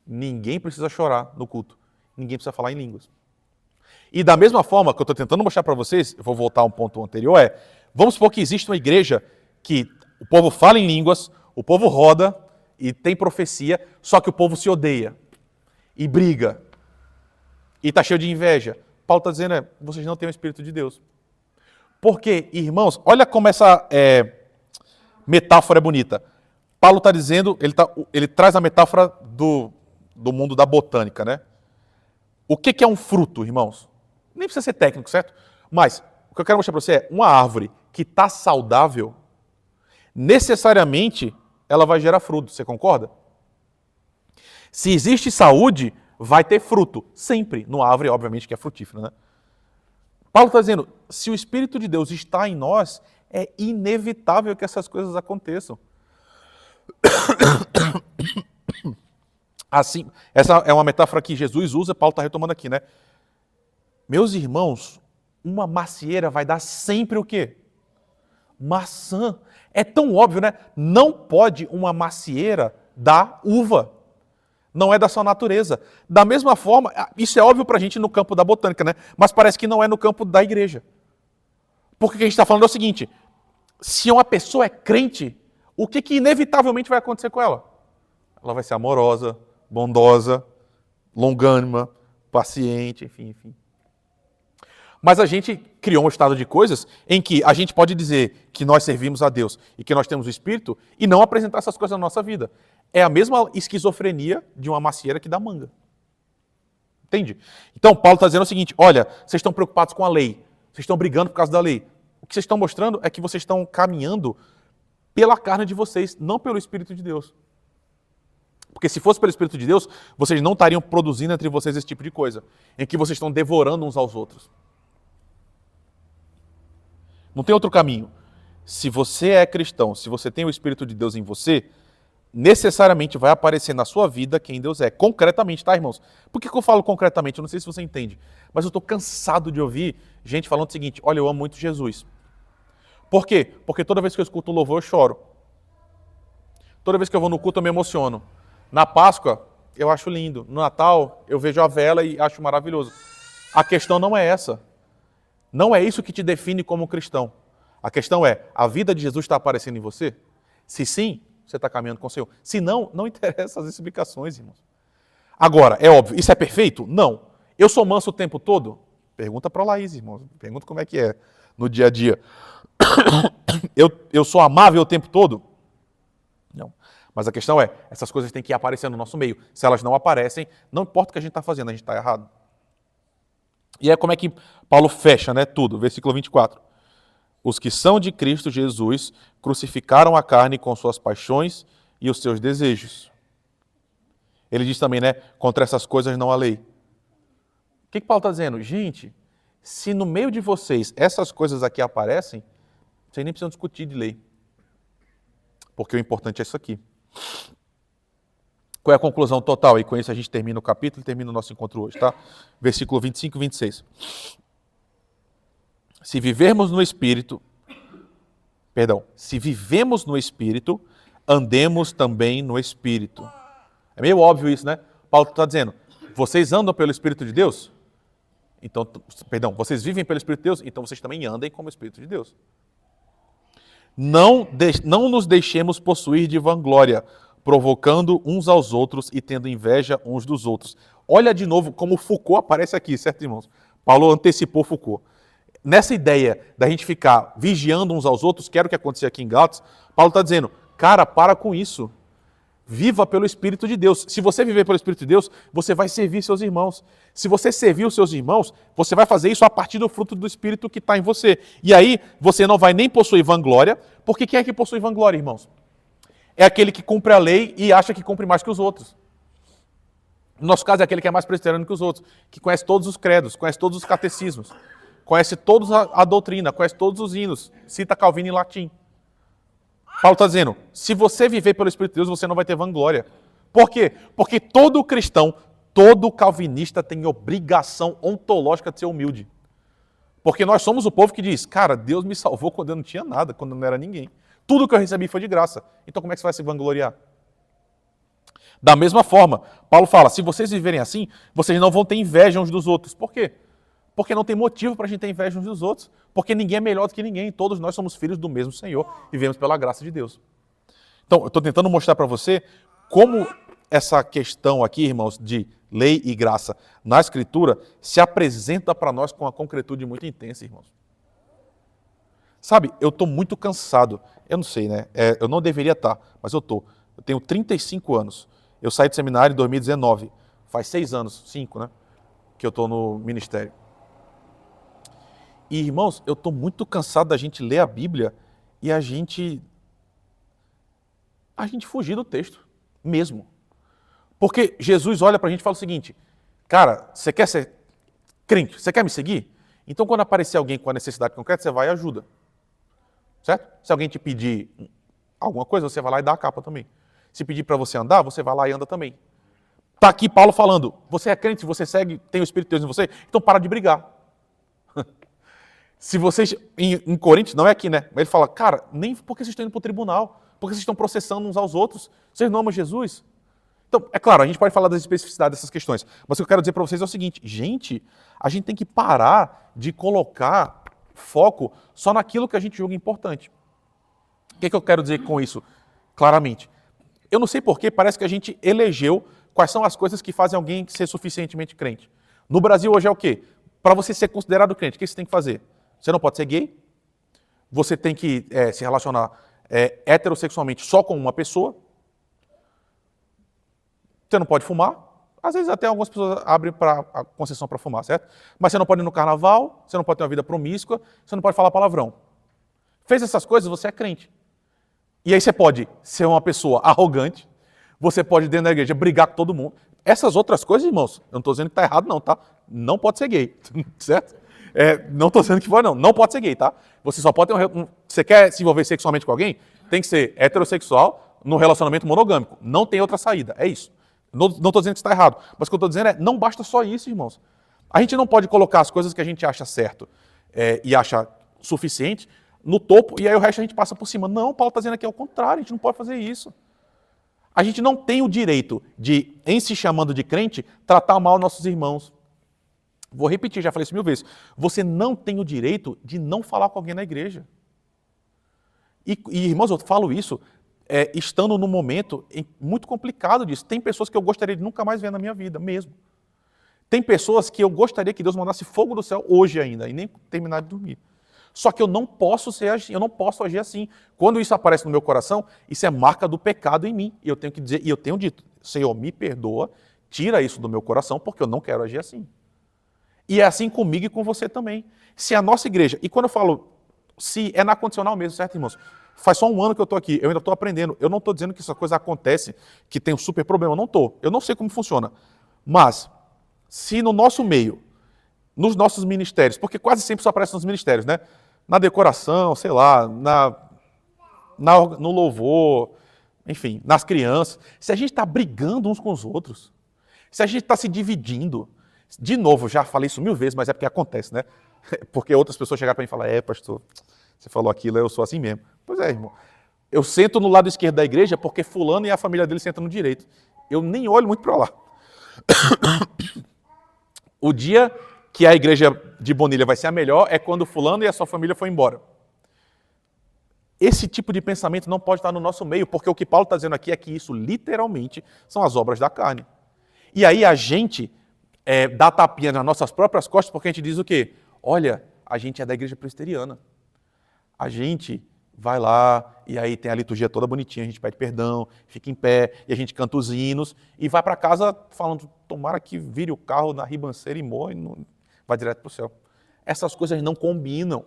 Ninguém precisa chorar no culto. Ninguém precisa falar em línguas. E da mesma forma que eu estou tentando mostrar para vocês, eu vou voltar a um ponto anterior, vamos supor que existe uma igreja que o povo fala em línguas, o povo roda e tem profecia, só que o povo se odeia e briga e está cheio de inveja. Paulo está dizendo, vocês não têm o Espírito de Deus. Porque, irmãos, olha como essa metáfora é bonita. Paulo está dizendo, ele traz a metáfora do mundo da botânica, né? O que é um fruto, irmãos? Nem precisa ser técnico, certo? Mas o que eu quero mostrar para você é uma árvore que está saudável, necessariamente ela vai gerar fruto, você concorda? Se existe saúde, vai ter fruto, sempre. Numa árvore, obviamente, que é frutífera, né? Paulo está dizendo, se o Espírito de Deus está em nós, é inevitável que essas coisas aconteçam. Assim, essa é uma metáfora que Jesus usa, Paulo está retomando aqui, né? Meus irmãos, uma macieira vai dar sempre o quê? Maçã. É tão óbvio, né? Não pode uma macieira dar uva. Não é da sua natureza. Da mesma forma, isso é óbvio pra gente no campo da botânica, né? Mas parece que não é no campo da igreja. Porque o que a gente está falando é o seguinte, se uma pessoa é crente, o que inevitavelmente vai acontecer com ela? Ela vai ser amorosa, bondosa, longânima, paciente, enfim. Mas a gente criou um estado de coisas em que a gente pode dizer que nós servimos a Deus e que nós temos o Espírito e não apresentar essas coisas na nossa vida. É a mesma esquizofrenia de uma macieira que dá manga. Entende? Então, Paulo está dizendo o seguinte, olha, vocês estão preocupados com a lei, vocês estão brigando por causa da lei. O que vocês estão mostrando é que vocês estão caminhando pela carne de vocês, não pelo Espírito de Deus. Porque se fosse pelo Espírito de Deus, vocês não estariam produzindo entre vocês esse tipo de coisa, em que vocês estão devorando uns aos outros. Não tem outro caminho. Se você é cristão, se você tem o Espírito de Deus em você, necessariamente vai aparecer na sua vida quem Deus é. Concretamente, tá, irmãos? Por que eu falo concretamente? Eu não sei se você entende, mas eu estou cansado de ouvir gente falando o seguinte, olha, eu amo muito Jesus. Por quê? Porque toda vez que eu escuto o louvor, eu choro. Toda vez que eu vou no culto, eu me emociono. Na Páscoa, eu acho lindo. No Natal, eu vejo a vela e acho maravilhoso. A questão não é essa. Não é isso que te define como cristão. A questão é, a vida de Jesus está aparecendo em você? Se sim, você está caminhando com o Senhor. Se não, não interessa as explicações, irmãos. Agora, é óbvio, isso é perfeito? Não. Eu sou manso o tempo todo? Pergunta para a Laís, irmãos. Pergunta como é que é no dia a dia. Eu sou amável o tempo todo? Não. Mas a questão é, essas coisas têm que aparecer no nosso meio. Se elas não aparecem, não importa o que a gente está fazendo, a gente está errado. E é como é que Paulo fecha, né, tudo. Versículo 24. Os que são de Cristo Jesus crucificaram a carne com suas paixões e os seus desejos. Ele diz também, né, contra essas coisas não há lei. O que Paulo está dizendo? Gente, se no meio de vocês essas coisas aqui aparecem, vocês nem precisam discutir de lei. Porque o importante é isso aqui. Qual é a conclusão total? E com isso a gente termina o capítulo e termina o nosso encontro hoje, tá? Versículo 25 e 26. Se vivemos no Espírito, se vivemos no Espírito, andemos também no Espírito. É meio óbvio isso, né? Paulo está dizendo, vocês andam pelo Espírito de Deus? Então, vocês vivem pelo Espírito de Deus? Então vocês também andem como o Espírito de Deus. Não nos deixemos possuir de vanglória, provocando uns aos outros e tendo inveja uns dos outros. Olha de novo como Foucault aparece aqui, certo, irmãos? Paulo antecipou Foucault. Nessa ideia da gente ficar vigiando uns aos outros, que era o que acontecia aqui em Gálatas, Paulo está dizendo, cara, para com isso. Viva pelo Espírito de Deus. Se você viver pelo Espírito de Deus, você vai servir seus irmãos. Se você servir os seus irmãos, você vai fazer isso a partir do fruto do Espírito que está em você. E aí, você não vai nem possuir vanglória, porque quem é que possui vanglória, irmãos? É aquele que cumpre a lei e acha que cumpre mais que os outros. No nosso caso, é aquele que é mais presbiteriano que os outros, que conhece todos os credos, conhece todos os catecismos, conhece toda a doutrina, conhece todos os hinos, cita Calvino em latim. Paulo está dizendo, se você viver pelo Espírito de Deus, você não vai ter vanglória. Por quê? Porque todo cristão, todo calvinista tem obrigação ontológica de ser humilde. Porque nós somos o povo que diz, cara, Deus me salvou quando eu não tinha nada, quando eu não era ninguém. Tudo que eu recebi foi de graça. Então como é que você vai se vangloriar? Da mesma forma, Paulo fala, se vocês viverem assim, vocês não vão ter inveja uns dos outros. Por quê? Porque não tem motivo para a gente ter inveja uns dos outros. Porque ninguém é melhor do que ninguém. Todos nós somos filhos do mesmo Senhor e vivemos pela graça de Deus. Então, eu estou tentando mostrar para você como essa questão aqui, irmãos, de lei e graça na Escritura se apresenta para nós com uma concretude muito intensa, irmãos. Sabe, eu estou muito cansado. Eu não sei, né? Eu não deveria estar, mas eu estou. Eu tenho 35 anos. Eu saí do seminário em 2019. Faz 6 anos, 5, né? Que eu estou no ministério. E, irmãos, eu estou muito cansado da gente ler a Bíblia e a gente fugir do texto, mesmo. Porque Jesus olha para a gente e fala o seguinte, cara, você quer ser crente? Você quer me seguir? Então, quando aparecer alguém com a necessidade concreta, você vai e ajuda. Certo? Se alguém te pedir alguma coisa, você vai lá e dá a capa também. Se pedir para você andar, você vai lá e anda também. Está aqui Paulo falando, você é crente, você segue, tem o Espírito de Deus em você, então para de brigar. Se vocês, em Coríntios, não é aqui, né? Mas ele fala, cara, nem porque vocês estão indo para o tribunal, porque vocês estão processando uns aos outros, vocês não amam Jesus? Então, é claro, a gente pode falar das especificidades dessas questões, mas o que eu quero dizer para vocês é o seguinte, gente, a gente tem que parar de colocar foco só naquilo que a gente julga importante. O que eu quero dizer com isso, claramente? Eu não sei porquê, parece que a gente elegeu quais são as coisas que fazem alguém ser suficientemente crente. No Brasil hoje é o quê? Para você ser considerado crente, o que você tem que fazer? Você não pode ser gay, você tem que se relacionar heterossexualmente só com uma pessoa, você não pode fumar, às vezes até algumas pessoas abrem a concessão para fumar, certo? Mas você não pode ir no carnaval, você não pode ter uma vida promíscua, você não pode falar palavrão. Fez essas coisas, você é crente. E aí você pode ser uma pessoa arrogante, você pode dentro da igreja brigar com todo mundo. Essas outras coisas, irmãos, eu não estou dizendo que está errado não, tá? Não pode ser gay, certo? Não estou dizendo que pode não pode ser gay, tá? Você só pode ter você quer se envolver sexualmente com alguém, tem que ser heterossexual no relacionamento monogâmico. Não tem outra saída, é isso. Não estou dizendo que está errado, mas o que eu estou dizendo é, não basta só isso, irmãos. A gente não pode colocar as coisas que a gente acha certo e acha suficiente no topo, e aí o resto a gente passa por cima. Não, Paulo está dizendo aqui ao contrário, a gente não pode fazer isso. A gente não tem o direito de, em se chamando de crente, tratar mal nossos irmãos. Vou repetir, já falei isso 1000 vezes. Você não tem o direito de não falar com alguém na igreja. E irmãos, eu falo isso estando num momento muito complicado disso. Tem pessoas que eu gostaria de nunca mais ver na minha vida, mesmo. Tem pessoas que eu gostaria que Deus mandasse fogo do céu hoje ainda, e nem terminar de dormir. Só que eu não posso agir assim. Quando isso aparece no meu coração, isso é marca do pecado em mim. E eu tenho que dizer, e eu tenho dito, Senhor, me perdoa, tira isso do meu coração, porque eu não quero agir assim. E é assim comigo e com você também. Se a nossa igreja, e quando eu falo, se é na condicional mesmo, certo, irmãos? Faz só 1 ano que eu estou aqui, eu ainda estou aprendendo. Eu não estou dizendo que essa coisa acontece, que tem um super problema, eu não estou. Eu não sei como funciona. Mas, se no nosso meio, nos nossos ministérios, porque quase sempre só aparece nos ministérios, né? Na decoração, sei lá, no louvor, enfim, nas crianças. Se a gente está brigando uns com os outros, se a gente está se dividindo, de novo, já falei isso 1000 vezes, mas é porque acontece, né? Porque outras pessoas chegaram para mim e falaram, pastor, você falou aquilo, eu sou assim mesmo. Pois é, irmão. Eu sento no lado esquerdo da igreja porque fulano e a família dele sentam no direito. Eu nem olho muito para lá. O dia que a igreja de Bonilha vai ser a melhor é quando fulano e a sua família for embora. Esse tipo de pensamento não pode estar no nosso meio, porque o que Paulo está dizendo aqui é que isso literalmente são as obras da carne. E aí a gente dá tapinha nas nossas próprias costas porque a gente diz o quê? Olha, a gente é da igreja presbiteriana. A gente vai lá e aí tem a liturgia toda bonitinha, a gente pede perdão, fica em pé e a gente canta os hinos e vai para casa falando, tomara que vire o carro na ribanceira e morra e não... vai direto para o céu. Essas coisas não combinam,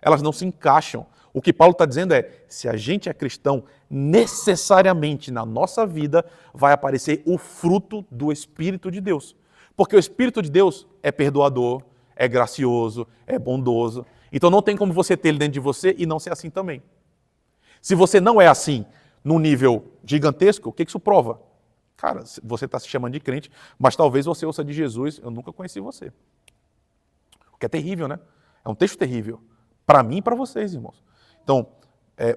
elas não se encaixam. O que Paulo está dizendo é, se a gente é cristão, necessariamente na nossa vida vai aparecer o fruto do Espírito de Deus. Porque o Espírito de Deus é perdoador, é gracioso, é bondoso. Então não tem como você ter ele dentro de você e não ser assim também. Se você não é assim num nível gigantesco, o que isso prova? Cara, você está se chamando de crente, mas talvez você ouça de Jesus, eu nunca conheci você. O que é terrível, né? É um texto terrível. Para mim e para vocês, irmãos. Então,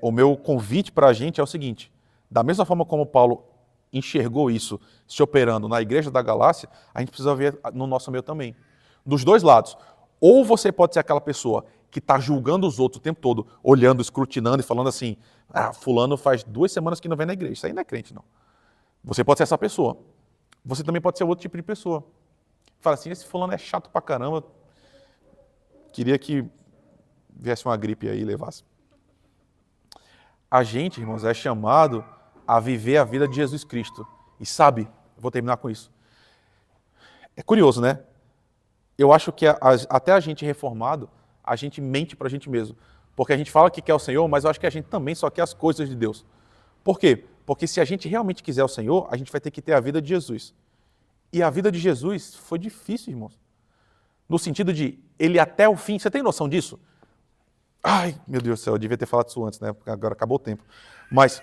o meu convite para a gente é o seguinte, da mesma forma como Paulo enxergou isso se operando na igreja da Galácia, a gente precisa ver no nosso meio também. Dos dois lados. Ou você pode ser aquela pessoa que está julgando os outros o tempo todo, olhando, escrutinando e falando assim, fulano faz 2 semanas que não vem na igreja, isso aí não é crente, não. Você pode ser essa pessoa. Você também pode ser outro tipo de pessoa. Fala assim, esse fulano é chato pra caramba, queria que viesse uma gripe aí e levasse. A gente, irmãos, é chamado a viver a vida de Jesus Cristo. E sabe, vou terminar com isso. É curioso, né? Eu acho que até a gente reformado, a gente mente para a gente mesmo. Porque a gente fala que quer o Senhor, mas eu acho que a gente também só quer as coisas de Deus. Por quê? Porque se a gente realmente quiser o Senhor, a gente vai ter que ter a vida de Jesus. E a vida de Jesus foi difícil, irmãos. No sentido de, ele até o fim, você tem noção disso? Ai, meu Deus do céu, eu devia ter falado isso antes, né? Porque agora acabou o tempo. Mas,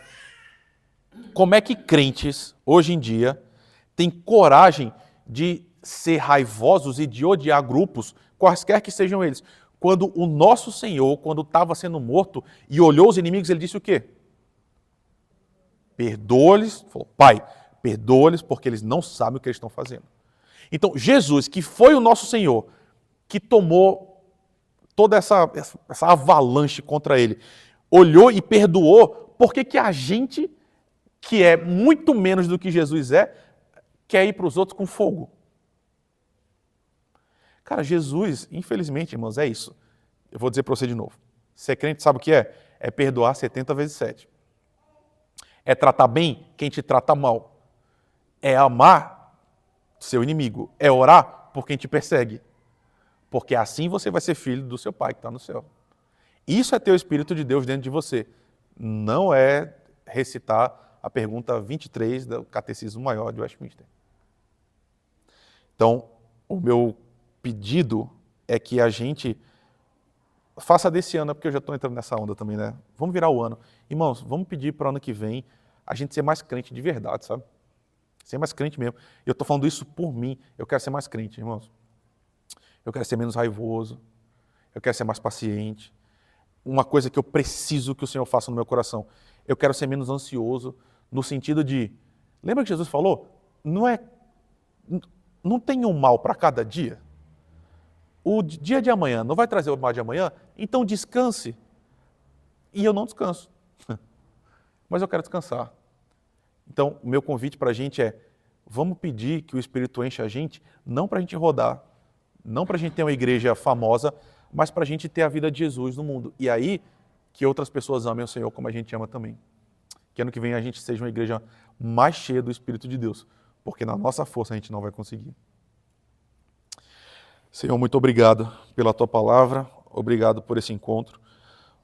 como é que crentes, hoje em dia, têm coragem de ser raivosos e de odiar grupos, quaisquer que sejam eles? quando o nosso Senhor, quando estava sendo morto e olhou os inimigos, ele disse o quê? Perdoa-lhes, falou, Pai, perdoa-lhes porque eles não sabem o que eles estão fazendo. Então, Jesus, que foi o nosso Senhor, que tomou toda essa avalanche contra ele, olhou e perdoou, por que a gente, que é muito menos do que Jesus é, quer ir para os outros com fogo? Cara, Jesus, infelizmente, irmãos, é isso. Eu vou dizer para você de novo. Ser crente sabe o que é? É perdoar 70 vezes 7. É tratar bem quem te trata mal. É amar seu inimigo. É orar por quem te persegue. Porque assim você vai ser filho do seu Pai que está no céu. Isso é ter o Espírito de Deus dentro de você. Não é recitar a pergunta 23 do Catecismo Maior de Westminster. Então, o meu pedido é que a gente faça desse ano, porque eu já estou entrando nessa onda também, né? Vamos virar o ano. Irmãos, vamos pedir para o ano que vem a gente ser mais crente de verdade, sabe? Ser mais crente mesmo. Eu estou falando isso por mim. Eu quero ser mais crente, irmãos. Eu quero ser menos raivoso. Eu quero ser mais paciente. Uma coisa que eu preciso que o Senhor faça no meu coração. Eu quero ser menos ansioso, no sentido de... Lembra que Jesus falou? Não tem um mal para cada dia. O dia de amanhã não vai trazer o mal de amanhã, então descanse. E eu não descanso. Mas eu quero descansar. Então, o meu convite para a gente é, vamos pedir que o Espírito enche a gente, não para a gente rodar, não para a gente ter uma igreja famosa, mas para a gente ter a vida de Jesus no mundo. E aí, que outras pessoas amem o Senhor como a gente ama também. Que ano que vem a gente seja uma igreja mais cheia do Espírito de Deus, porque na nossa força a gente não vai conseguir. Senhor, muito obrigado pela Tua palavra, obrigado por esse encontro,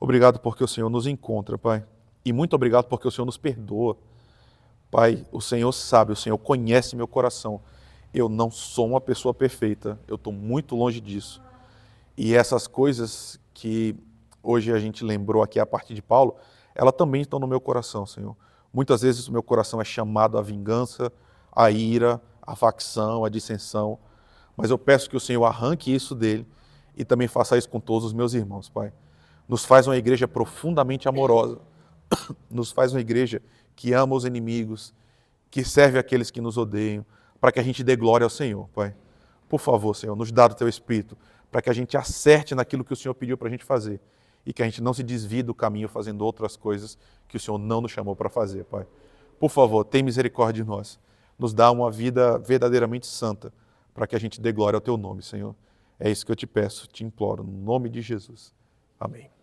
obrigado porque o Senhor nos encontra, Pai, e muito obrigado porque o Senhor nos perdoa. Pai, o Senhor sabe, o Senhor conhece meu coração. Eu não sou uma pessoa perfeita, eu estou muito longe disso. E essas coisas que hoje a gente lembrou aqui a partir de Paulo, elas também estão no meu coração, Senhor. Muitas vezes o meu coração é chamado à vingança, à ira, à facção, à dissensão. Mas eu peço que o Senhor arranque isso dele e também faça isso com todos os meus irmãos, Pai. Nos faz uma igreja profundamente amorosa. Nos faz uma igreja que ama os inimigos, que serve aqueles que nos odeiam, para que a gente dê glória ao Senhor, Pai. Por favor, Senhor, nos dá do Teu Espírito, para que a gente acerte naquilo que o Senhor pediu para a gente fazer e que a gente não se desvie do caminho fazendo outras coisas que o Senhor não nos chamou para fazer, Pai. Por favor, tem misericórdia de nós. Nos dá uma vida verdadeiramente santa, para que a gente dê glória ao Teu nome, Senhor. É isso que eu te peço, te imploro, no nome de Jesus. Amém.